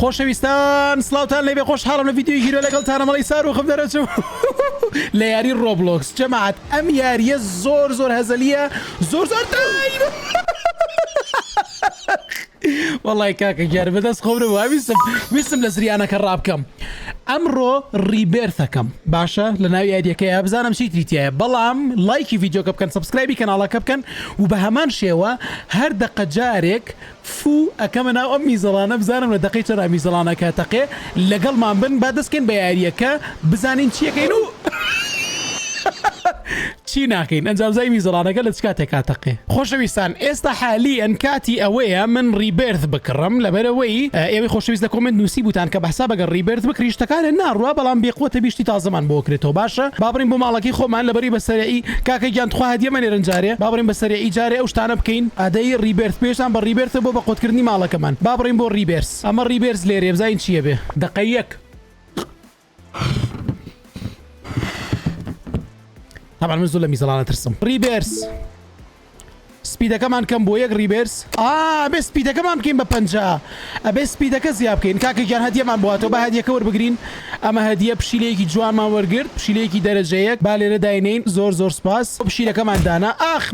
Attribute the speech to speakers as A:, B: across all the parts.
A: خۆشەویستان سلااوان لێبێ خۆشحاڵم لە ڤیدیۆی هیرۆ لەگەڵتانە مەڵی سار و خەم دەرەچم لە یاری ڕۆبلۆکس جەماعەت ئەم یاریە زۆر هەزەلیە زۆر وەڵی کاکە گیار بەدەست خۆمرەوە ویستم لە زریانەکە ڕابکەم ئەمڕۆ ڕیبێرتەکەم باشە لە ناوی یاریەکەیە بزانم چی تریتیایە بەڵام لایکی ڤیدیۆکە بکەن سبسکرایبی کەناڵەکە بکەن و بە هەمان شێوە هەر دقە جارێک فو ئەکەمە ناو ئەم میزەڵانە بزانم لە دقەی چرا میزەڵانەکە تەقێ لەگەڵمان بن با دەستکەن بە یاریەکە بزانین چیەکەین و چی ناکەین ئەنجامزای میزەڵانەکە لە چ کاتێکا تەقێ خۆشەویستان ئێستا حالیەن کاتی ئەوەیە من ڕیبێرت بکڕم لەبەرەوەی ئێوەی خۆشەویست لە کۆمنت نووسی بوتان کە بەحسا بەگەر ڕیبێرت بکڕی شتەکانە ناڕوا بەڵام بێقوتە بیشتی تازەمان بۆ کرێتەوە باشە بابڕین بۆ ماڵەکەی خۆمان لەبەری بەسەرەی کاکە گیان تخوا هەدیەمە نێرنجارێ بابڕین بەسەرەی جارێ ئەو شتانە بکەین ئادەی ڕیبێرت پێشتان بە ڕیبێرتە بۆ بەقوتکردنی ماڵەکەمان بابڕین بۆ ڕیبێرس ئەمە ڕیبێرس لێرێ بزاین چییە بێ دقەی یەک طبعا من زۆر لە میزەڵانە ترسم ڕیبێرس سپیدەکەمان کەم بۆ یەک ڕیبێرس بێ سپیدەکەمان بکەین بە 50 ئەبێ سپیدەکە زیاد بکەین کاکە گیان هەدیەمان بواتەوە بە هەدیەکە وەربگرین ئەمە هەدیە پشیلەیەکی جوانمان وەرگرت پشیلەیەکی دەرەجەیەک با لێرە داینین زۆر سپاس پشیلەکەمان دانا ئاخ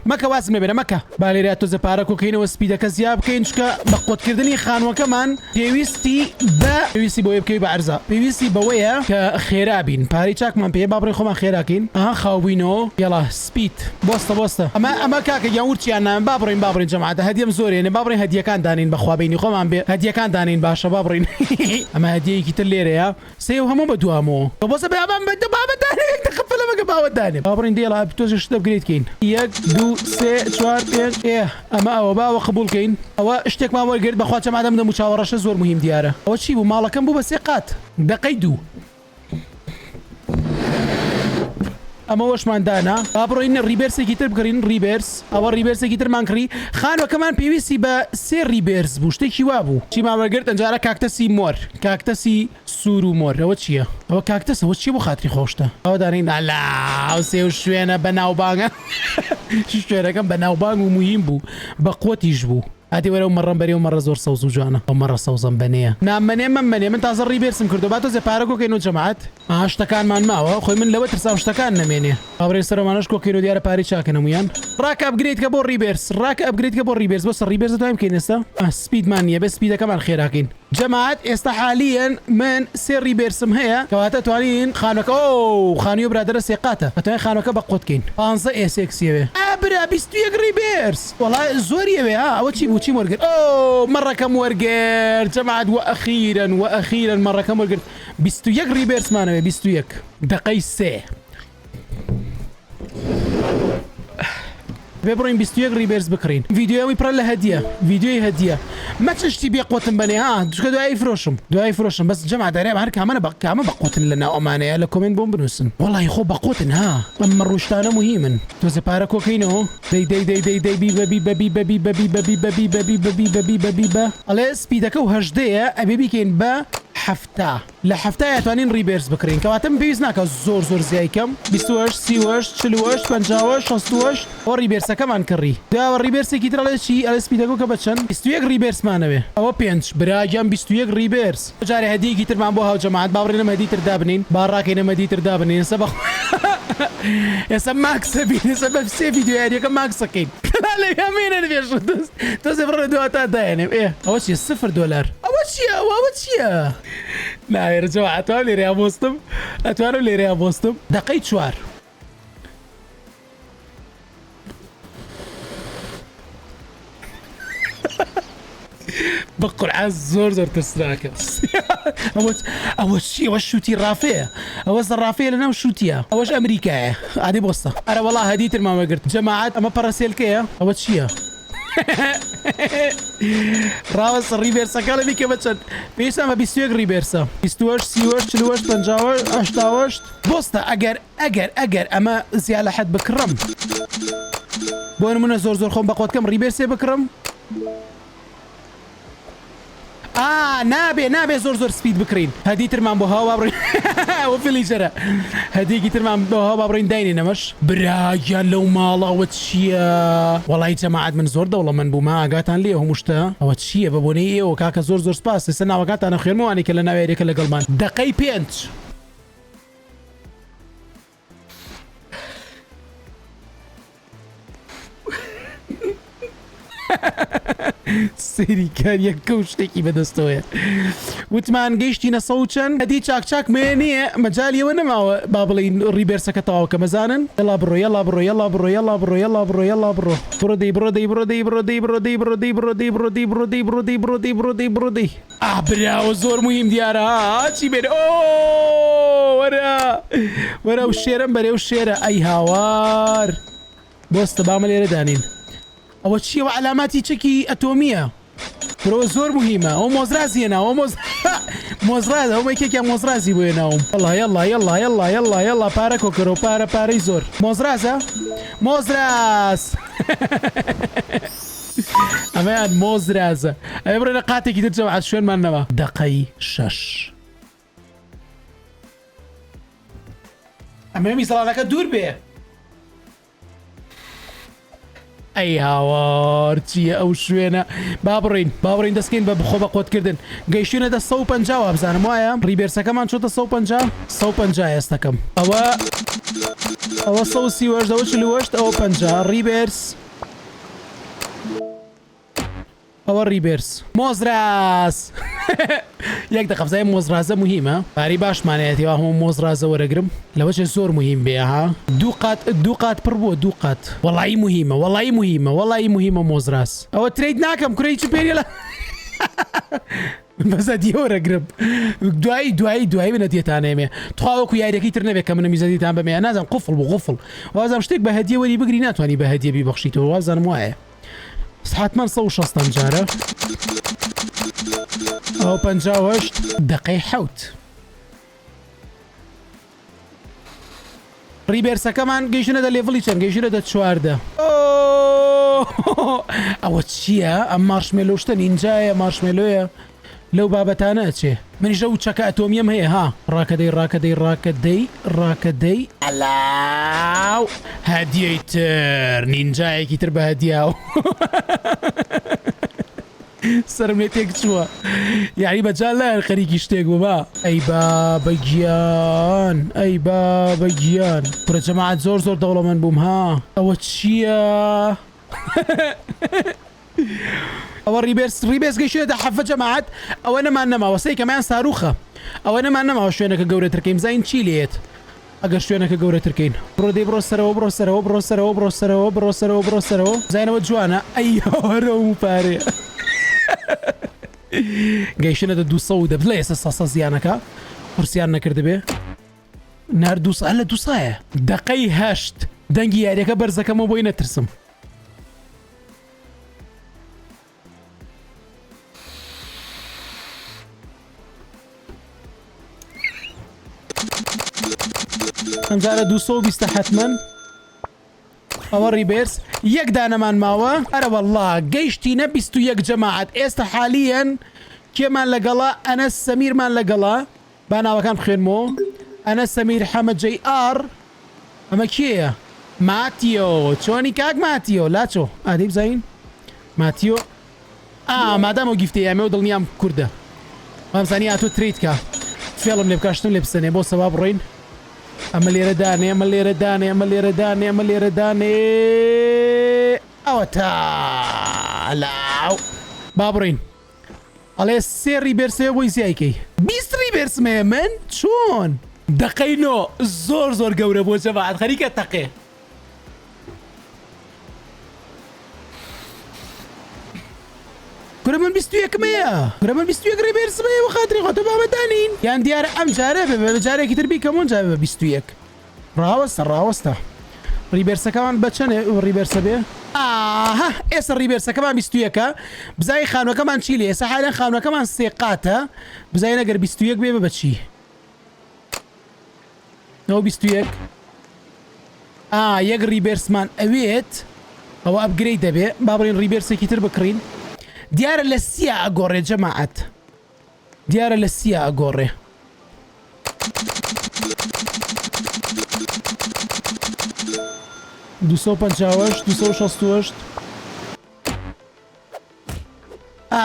A: مەکە وازم لێبێنە مەکە با لێرە تۆزە پارە کۆکەینەوە سپیدەکە زیاد بکەین چکە بە قوتکردنی خانووەکەمان پێویستی بۆیە بکەوی بە عەرزە پێویستی بەوەیە کە خێرابین پارەی چاکمان پێ با بڕێن خۆمان خێراکەین خاوبووینەوە یاڵا سپید بۆستە ئەمە کاکە گیان ورچیان نام با بڕین جەماعەتە هەدیەم زۆرێنێ با بڕین هەدیەکان دانین بەخوا بینی خۆمان بێ هەدیەکان دانین باشە با بڕین ئەمە هەدیەیەکی تر لێرەیە سێ و هەموو بە دوامەوە بۆسە بەیابان بەدەخەفەلەمەکە باوە دانێ با بڕین دێڵا تۆزی شتە بگریتکەین 1 2 3 4 5 ئەمە ئەوە باوە قبولکەین ئەوە شتێکمان وەرگرت بەخوا چەمادەم دەم و چاوەڕەشە زۆر مهم دیارە ئەوە چی بوو ماڵەکەم بوو بە سێ قات دقەی 2 ئەمە وەشمان دانا با بڕۆین ڕیبێرسێکی تر بکڕین ڕیبێرس ئەوە ڕیبێرسێکی ترمان کڕی خانوەکەمان پێویستی بە سێ ڕیبێرس بوو شتێکی وا بوو چیمان وەرگرت ئەنجارە کاکتەسی مۆر کاکتەسی سوور و مۆر ئەوە چییە ئەوە کاکتەسەوە چی بۆ خاتری خۆشتە ئەوە دانین ئەلاو سێ و شوێنە بە ناوبانگە شوێنەکەم بە ناوبانگ و مهم بوو بە قوتیش بوو هاتی وەرە و مەڕەم بەرێ و مەڕە زۆر سەوز و جوانە ئەو مەڕە سەوزم بەنەیە نامەنێ من تازە ڕیبێرسم کردو با تۆزێ پارە کۆکەین و جەماعەت شتەکانمان ماوە خۆی من لەوە ترسام شتەکان نەمێنێ ئەوڕێ سەرمانەش کۆکەین و دیارە پارەی چاکە نەمویان ڕاکە ئەپگرێدکە بۆ ڕیبێرس بۆ سەر ڕیبێرس دەتوانین بکەین ئێستا سپیدمان نییە بێ سپیدەکەمان خێراکەین جەماعەت ئێستا حالیەن من سێ ڕیبێرسم هەیە کەواتە توانین خانوەکە خانووی برادرە سێ قاتە ئەتوانین خانوەکە بە قوتکەین 15 ئێسێکسیەوێ برا 21 ڕیبێرس وەڵای زۆریەوێ ئەوە چی بوو چی وەرگرت مەڕەکەم وەرگرت جەماعەت وەئەخیرەن مەڕەکەم وەرگرت 21 ڕیبێرسمانەوێ 21 دقەی 3 بێ بڕۆین 21 ڕیبێرس بکڕین ڤیدیۆی پڕە لە ڤیدیۆی هەدیە مەچشتی بێ قوتم بنێ دوشکە دوای فرۆشم بەس جەماعەت دەرێ هەر کامە بە قوتن لە ناو ئەمانەیە لە کۆمنت بۆم بنووسن وەڵی خۆ بە قوتن ئەمە ڕوشتانە مهمن تۆزە پارە کۆکەینەوە بە ئەڵێ سپیدەکە و هەژدەیە ئەبێ بیکەین بە هەفتە لە هەفتە ئەتوانین ڕیبێرس بکڕین کەواتەم پێویست ناکە زۆر زیایکەم 28 30 40 50 60 ئەوە ڕیبێرسەکەمان کڕی داوە ڕیبێرسێکی ترڵێ چی ئەلە سپیدەکە بە چەند 21 ڕیبێرسمانەوێ ئەوە 5 براگەم 21 ڕیبێرس جارێ هەدیەکی ترمان بۆ هاو جەماعەت با بڕێنە هەدی تر دابنین با ڕاکەینە هەدی تر دابنین ئێستا ماکسە بین ئێستا بە سێ ڤیدیۆ یاریەکە ماکسەکەین لە هەمێنە نوێش تۆزێ بڕێ دواتە داێنێم ئەوە چیە $0 ئەوە چییە ناوێرە جەماعەت ئەتوانم لێرەیە بۆستم دقەی 4 بە قورعان زۆر ترسناکە ئەوە چی ئەوە شووتی ڕافەیە ئەوە زەڕافەیە لە ناو شووتیە ئەوەش ئەمریکایە عادی بۆستە ئەرە وەڵا هەدی ترمان وەرگرت جەماعەت ئەمە پەرەسێلکەیە ئەوە چییە ڕاوەس ڕیبێرسەکە لە بیکە بە چەند پێویستە ئەمە 21 ڕیبێرسە 28 30 40 50 80 بۆستە ئەگەر ئەمە زیاد لە حەد بکڕم بۆ نمونە زۆر خۆم بە قوتکەم ڕیبێرسێ بکڕم نابێ زۆر سپید بکڕین هەدی ترمان بۆ هەوا بڕین فلیجەرە هەدیەکی ترمان بۆ هەوا بڕین داینێ نەمەش براگیان لەو ماڵەوە چییە وەڵی جەماعەت من زۆر دەوڵەمەند بوومە ئاگاتان لێ هەموو شتە ئەوە چییە بە بۆنەی ئێوە کاکە زۆر سپاس ئێستا ناوەکاتانە خوێنمەوانی کە لە ناوێرێکە لەگەڵمان دقەی 5 سری کاریە کەو شتێکی بەدەستەوەیە وتمان گەیشتینە سەوچەند هەدی چاک مێنیە مەجالیەوە نەماوە با بڵین ڕیبێرسەکە تاوە کە مەزانن یەڵا بڕۆ بڕۆدەی براوە زۆر مهم دیارە چی بێت وەرە و شێرم بەرێ و شێرە ئەی هاوار بۆستە بامە لێرە دانین ئەوە چیەوە علاماتی چەکی ئەتۆمیە برەوە زۆر مهمە ئەو مۆزرازیە ناوە مۆزراز ئەو مەکێکیان مۆزرازی بۆیە ناوم یەڵا پارە کۆکەرەوە پارەی زۆر مۆزرازە مۆزراز ئەمەیان مۆزرازە ئەمە بڕێنە قاتێکی تر جەماعەت شوێنمان نەما دقەی 6 ئەمە میزەڵانەکە دوور بێ ئەی هاوار چییە ئەو شوێنە با بڕین دەستکەین بە بخۆ بە قۆتکردن گەیشتونەتە 150 بزانم وایە ڕیبێرسەکەمان چۆتە 150 ئێستەکەم ئەوە 130 ئەوە 50 ڕیبێرس ئەوە ریبێرس مۆزراز یەک دەقەبزای مۆزرازە مهمە پاری باشمانەیەتیەوە هەموو مۆزرازە وەرەگرم لەوەچێ زۆر مهم بێ ها دوو قات پڕ بووە دوو قات وەڵایی مهمە مۆزراز ئەوە ترید ناکەم کوڕی چ پێری لە بەزەدی وەرەگرم دوایی بنەتیێتانێمێ تواوەکو یاریەکەی تر نەبێت کە منە میزەدیتان بەمێ نازانم قفڵ بوو غفڵ وازام شتێک بە هەدیە وەری بگری ناتوانانی بە هەدیە بیبەخشیتەوە وازانم وایە حتما 160 جارە ئەو 58 دقەی 7 ریبێرسەکەمان گەیشتنەدە لێڤڵی چەند گەیشتنەدە 14 ئەوە چییە ئەم مارشمێلۆ شتە نینجایە مارشمێلۆیە لەو بابەتانە چێ منیش ئەو چەکە ئەتۆمیەم هەیە ها ڕاکەدەی ئەلاو هەدیەی تر نینجایەکی تر بە هەدیاو سرم لێ تێک چووە یعنی بەجار لایەن خەریکی شتێک بووبا ئەی بابە گیان پرە جەماعەت زۆر دەوڵەمەند بووم ها ئەوە چییە ئەوە ریبێرس گەیشتێتە 7 جەماعەت ئەوە نەمان نەماوە سەی کەمایان ساروخە ئەوە نەمان نەماوە شوێنەکە گەورەترکەین بزین چی لێت ئەگەر شوێنەکە گەورەترکەین بڕۆ سەرەوە زینەوە جوانە ئەی هەوەرەوە پارێ گەیشتنەتە 200 دەبڵێ ئێستا 100 زیانەکە قورسیان نەکردبێ نار 200 دقەی 8 دەنگی یاریەکە بەرزەکەمەوە بۆی نەترسم ئەمجارە 220 حتمما ئەوە ریبێرس یەک دانەمان ماوە ئەرە وەڵڵا گەیشتینە 21 جەماعەت ئێستا حالیەن کێمان لەگەڵا ئەنەس سەمیرمان لەگەڵا با ناوەکان بخوێنمەوە ئەنەس سەمیر حەمەد جەی ئار ئەمە کێیە ماتیۆ چۆنی کاک ماتیۆ لاچۆ ئادەی بزین ماتیۆ مادامەوە گیفتەیە ئەمێ و دڵنیام کووردە مامزانی ئاتۆ تریتکە فێڵم لێ بکاشتم لێ بسەنێ بۆ سەوا بڕۆین ئەمە لێرە دانێ ئەوە تالاو با بڕین ئەڵێ 3 ریبێرسێ بۆی زیایکەی 20 ریبێرسمێ من چۆن دقەینۆ زۆر گەورە بۆ جەماعەت خەریکە تەقێ گورە من 21مەیە گورە من 21 ریبێرسمەیە بە خاتری خۆتە بابەدانین یان دیارە ئەم جارە بێ جارێکی تر بیکەمەوە جا بە 21 ڕاوەستە ریبێرسەکەمان بە چەندێ ریبێرسە بێ ئاها ئێستا ریبێرسەکەمان 21کە بزای خانوەکەمان چی لێ ئێستا حالەن خانوەکەمان 3 قاتە بزای نەگەر 21 بێ بە چی ئەو 21 یەک ریبێرسمان ئەوێت ئەوە ئەپگرەی دەبێ با بڕین ریبێرسێکی تر بکڕین دیارە لە سیا ئەگۆڕێ جەماعەت دیارە لە سیە ئەگۆڕێ. دوسە پەنجاوەشت 268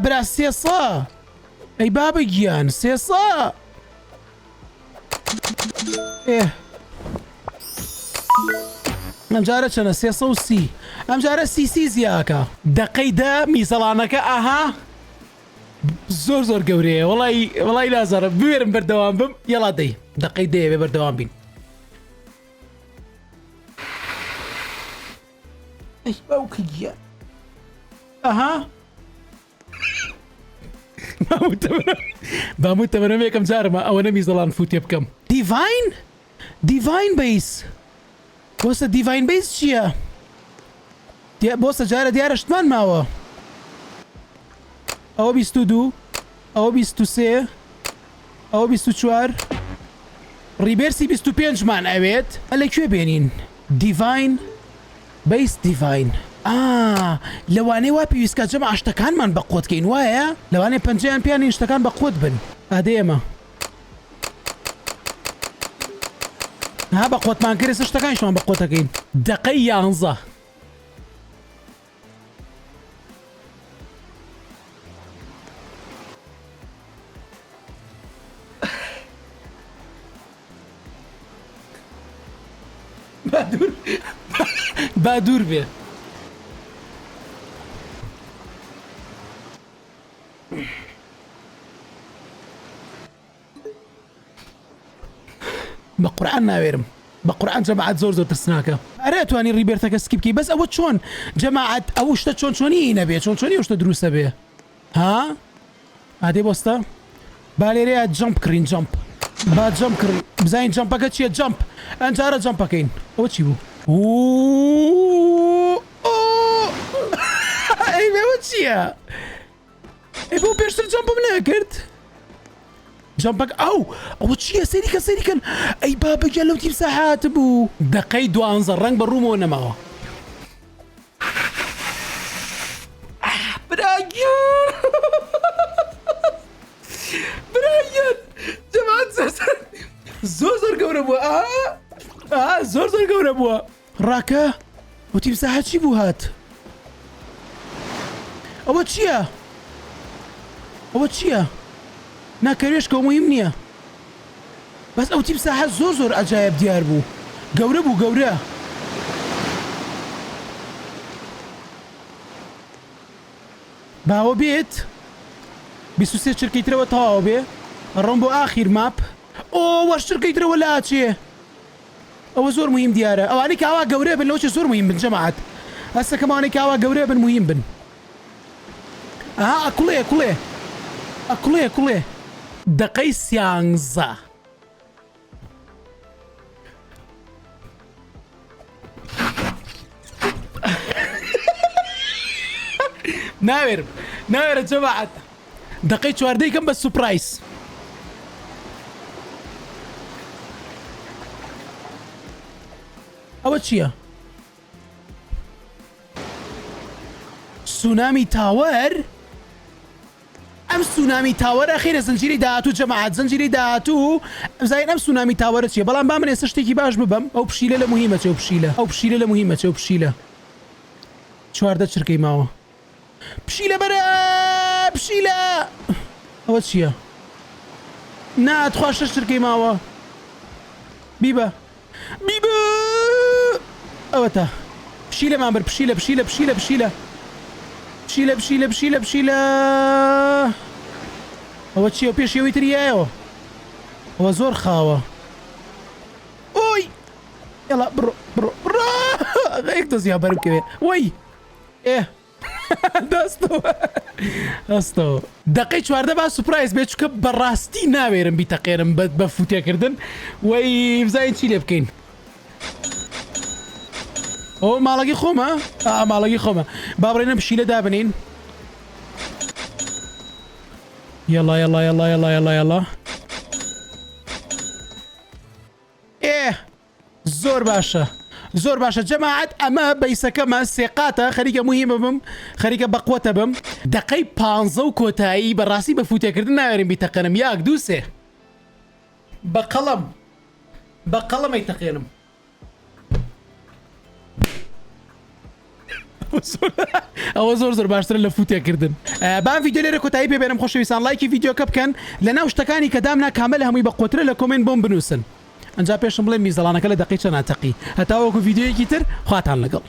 A: برا 300 ئەی بابە گیان 300 ئەمجارە چەنە 330 ئەمجارە سی زیاکە دەقەی دە میزەڵانەکە ئاها زۆر گەورەیە وڵی لازارە بوێرم بەردەوام بم یەڵا دەی دەقەی دەیەوێ بەردەوام بین. ئەی باوکە گیان ئەها باموتەمەرم یەکەم جارمە ئەوە نەمیزەڵان فوتێ بکەم. دیڤین بیس بۆسە دیڤین بیس چییە؟ بۆسە جارە دیارە شتمان ماوە. ئەوە 22 ئەوە 23 ئەوە 24 ڕیبێرسی 25مان ئەوێت لەکوێ بێنین دیڤین بیس دیڤین لەوانەیە وا پێویستکە جەمە ئاشتەکانمان بە قۆتکەین وایە لەوانێ پەنجەیان پیانی شتەکان بە قۆت بن ئادێمە ها بە قۆتمان کرێ شتەکانیشمان بە قۆتەکەین دەقەی 11 با دوور بێ بە قورعان ناوێرم بە قورعان جەماعەت زۆر ترسناکە ئەرە ئەتوانی ڕیبێرتەکە سکی بکەی بەس ئەوە چۆن جەماعەت ئەو شتە چۆنی نەبێ چۆنی شتە دروستە بێ ها ئادێ بۆستە با لێرەیە جەمپ کڕین جەمپ با جەمپ کڕین بزانین جەمپەکە چییە جەمپ ئەنجارە جەمپەکەین ئەوە چی بوو ئەی بێوە چییە ئەی بۆ پێشتر جەمپم نەکرد جەمپەک ئەوە چییە سەریکەن ئەی بابەگیان لەو تیم ساحات بوو دەقەی 12 ڕەنگ بە ڕوومەوە نەماوە براگیان جەماعەت زۆر گەورە بووە زۆر گەورە بووە ڕاکە ئەو تیم ساحات چی بوو هات ئەوە چییە ناکەوێشکە مهم نییە بەس ئەو تیم ساحات زۆر ئەجایب دیار بوو گەورە بوو گەورە باوە بێت 23 چرکەیترەوە تەواو بێ ڕۆم بۆ ئاخیر ماپ وەش چرکەیترەوە لاچێ ئەوە زۆر مهم دیارە ئەوانەی کاوا گەورە بن لەوچە زۆر مهم بن جەماعەت هەستەکەمانەی کاوا گەورە بن مهم بن ئەکوڵێ دەقەی 13 ناوێرە جەماعەت دەقەی 14 کەم بە سوپرایس ئەوە چییە سونامی تاوەر ئەم سونامی تاوەرە خێرە زنجیری داهاتوو جەماعەت زنجیری داهاتوو ئەمزانین ئەم سونامی تاوەرە چییە بەڵام با من ئێستا شتێکی باش ببەم ئەو پشیلە لە موهیمە چێ ئەو پشیلە 14 چرکەی ماوە پشیلە بەرە پشیلە ئەوە چییە ناتخوا 6 چرکەی ماوە بیبە ئەوە تا پشیلەمان بەر پشیلە ئەوە چیە و پێشەوەی تریایەوە ئەوە زۆر خاوە ئۆی یاڵا بڕۆ یەک دۆزیان بەرمکەوێ وەی دەستەوە دەقەی 14 با سوپرایز بێت چکە بەڕاستی ناوێرم بیتەقێرم بە فوتێکردن وەی بزانین چی لێ بکەین ئەو ماڵەکی خۆمە ماڵەکی خۆمە با بڕێنە پشیلە دابنین یەڵا زۆر باشە زۆر باشە جەماعەت ئەمە بەیسەکەمە سێقاتە خەریکە مهمە بم خەریکە بەقوەتە بم دقەی 15 و کۆتایی بەڕاستی بە فوتێکردن ناوێرم بیتەقێنم یاک دوو سێ بە قەڵەمەی تەقێنم ئەوە زۆر باشترە لە فوتێکردن بام ڤیدیۆ لێرە کۆتایی پێبێنم خۆشەویستان لایکی ڤیدیۆکە بکەن لە ناو شتەکانی کە دامنا کامل هەمووی بەقوترە لە کۆمنت بۆم بنووسن ئەنجا پێشم بڵێ میزەڵانەکە لە دقی چەند ناتەقی هەتا وەکو ڤیدیۆیەکی تر خواتان لەگەڵ